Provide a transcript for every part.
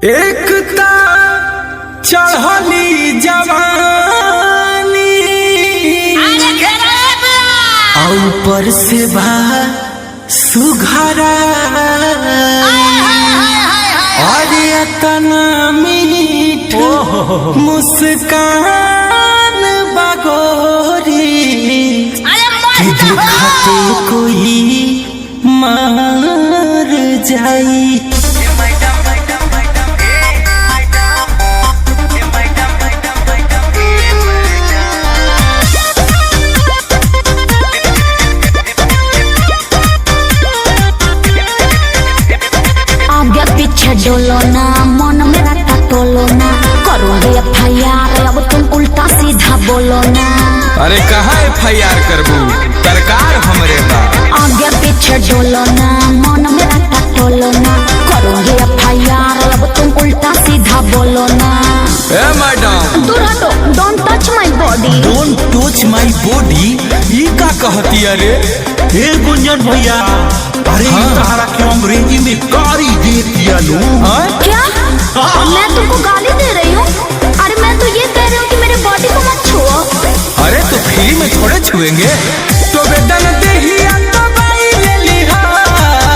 एकता चढ़ली जवानी ऊपर से बा सुघरा और इतना मीठ मुस्कान बगोरी दिखाते कोई मार जाई। पीछे डोलो ना मन मेरा टटोलो ना करोगे FIR अब तुम उल्टा सीधा बोलो ना। अरे कहाँ FIR करबू सरकार हमरे बा। आगे पीछे डोलो ना मन मेरा टटोलो ना करोगे FIR अब तुम उल्टा सीधा बोलो ना। ए मैडम दूर हटो, don't touch my body. Don't touch my body ये का कहती अरे? हे गुंजन भैया, अरे तारा क्यों अंग्रेजी में गाली दे दिया लो? क्या मैं तुमको गाली दे रही हूँ? अरे मैं तो ये कह रही हूँ कि मेरे बॉडी को मत छुओ। अरे तो फ्री में थोड़े छुएंगे तो बेटा न देहिया तो बाई ले लिहा।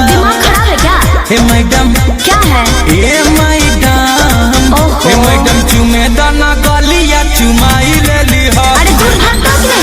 दिमाग खराब है क्या? हे मैडम क्या है? ए मैडम चुमे दाना गालिया चुमाई ले लिहा। अरे दूर भागता कि नहीं?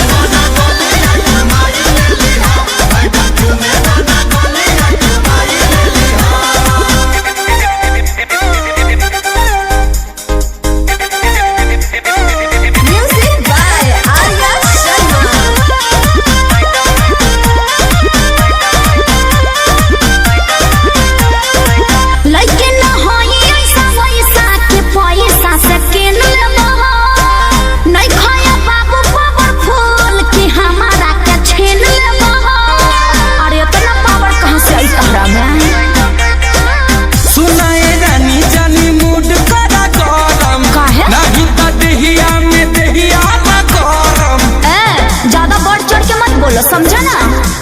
समझा ना?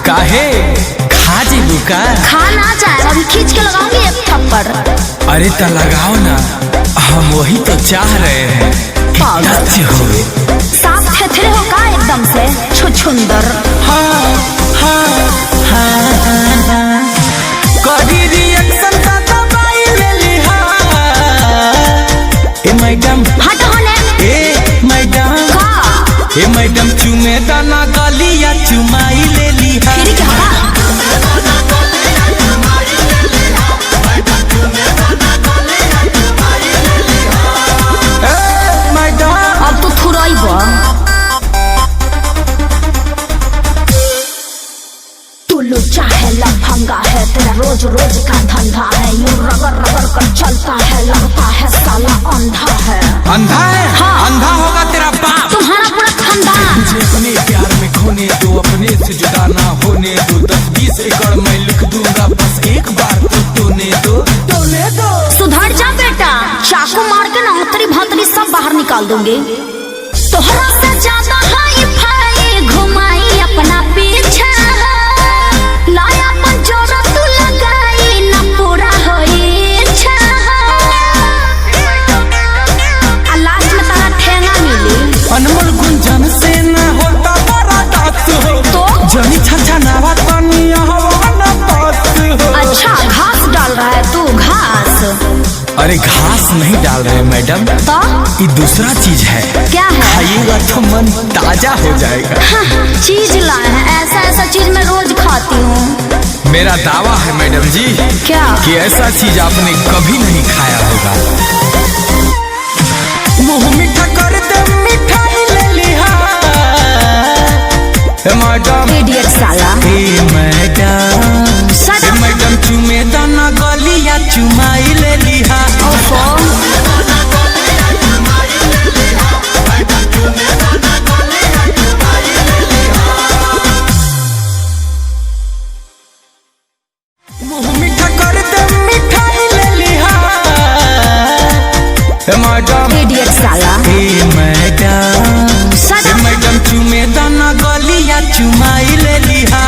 काहे खा जीबू का? खा ना जाए अभी खींच के लगाऊंगी एक थप्पड़। अरे तो लगाओ ना, हम वही तो चाह रहे हैं कि हुए। साफ थेथरे हो का एकदम से छुछुंदर। हाँ हाँ हाँ करी रिएक्शन का दवाई ले लिहा। ए मैडम हट होने। ए मैडम का ए मैडम चुमे दाना गालिया चुमाई ले लिहा। फिर क्या होगा? ए मैडम अब तो थुराई बा। तू लो चाहे लफंगा है तेरा रोज रोज का धंधा है यूं रगड़ रगड़ कर चलता है लगता है साला अंधा है। अंधा है? हाँ। अंधा होगा तेरा बाप। तुम्हारा पूरा खानदान। मुझे अपने प्यार में खोने दो, अपने से जुदा ना होने दो। 10-20 एकड़ मैं लिख दूंगा बस एक बार तो तोने दो। सुधर जा बेटा, चाकू मार के ना तेरी भातरी सब बाहर निकाल दूंगी। तोहरा से ज्यादा हाई फाई घुमाई अपना पीछा लाया पंजोरा तू लगाई ना पूरा होई इच्छा। लास्ट में तारा ठेंगा मिली। अनमोल गुंजन से न होता बड़ा दास हो तो जनी छछा नावा तनिया हवा न पास हो। अच्छा घास डाल रहा है तू? घास? अरे घास नहीं डाल रहे मैडम, तो ये दूसरा चीज है। क्या है? खाइएगा तो मन ताजा हो जाएगा। हाँ, चीज लाए हैं, ऐसा ऐसा चीज मैं रोज खाती हूँ। मेरा दावा है मैडम जी क्या? कि ऐसा चीज आपने कभी नहीं खाया होगा। मुंह मीठा कर दे मिठाई ले लिहा। मैडम इडियट साला। ए मैडम चुमे दाना गलिया चुमाई ले लिहा। मुंह मीठा कर दे मिठाई ले लिहा। मैडम इडियट साला। मैडम चुमे दाना गलिया चुमाई ले लिहा।